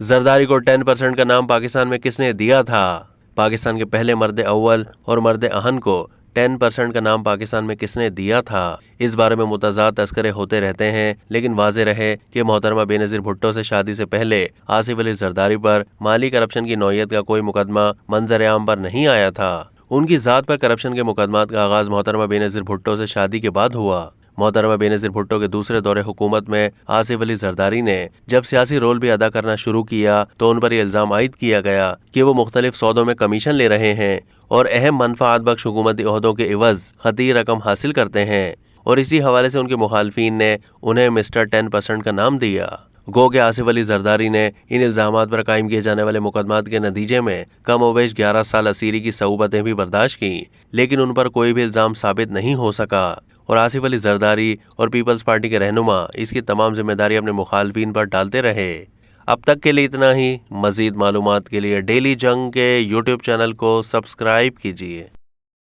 जरदारी को 10% का नाम पाकिस्तान में किसने दिया था? पाकिस्तान के पहले मर्द अव्वल और मर्द अहन को 10% का नाम पाकिस्तान में किसने दिया था? इस बारे में मुतज़ाद तस्करे होते रहते हैं, लेकिन वाज़ेह रहे कि मोहतरमा बेनज़ीर भुट्टो से शादी से पहले आसिफ अली जरदारी पर माली करप्शन की नौयत का कोई मुकदमा मंजर आम पर नहीं आया था। उनकी ज़ात पर करप्शन के मुकदमात का आगाज़ मोहतरमा बेनज़ीर भुट्टो से शादी के बाद हुआ। मोहतरमा बेनज़ीर भुट्टो के दूसरे दौरे हुकूमत में आसिफ अली जरदारी ने जब सियासी रोल भी अदा करना शुरू किया तो उन पर यह इल्ज़ाम आयद किया गया कि वो मुख्तलिफ सौदों में कमीशन ले रहे हैं और अहम मनफात बख्श हुकूमती ओहदों के इवज़ खतीर रकम हासिल करते हैं, और इसी हवाले से उनके मुखालफिन ने उन्हें मिस्टर 10% का नाम दिया। गो के आसिफ अली जरदारी ने इन इल्ज़ामात पर कायम किए जाने वाले मुकदमात के नतीजे में कमोबेश 11 साल असीरी की सऊबतें भी बर्दाश्त की, लेकिन उन पर कोई भी इल्ज़ाम साबित नहीं हो सका और आसिफ अली जरदारी और पीपल्स पार्टी के रहनुमा इसकी तमाम जिम्मेदारी अपने मुखालफिन पर डालते रहे। अब तक के लिए इतना ही। मज़ीद मालूमात के लिए डेली जंग के यूट्यूब चैनल को सब्सक्राइब कीजिए।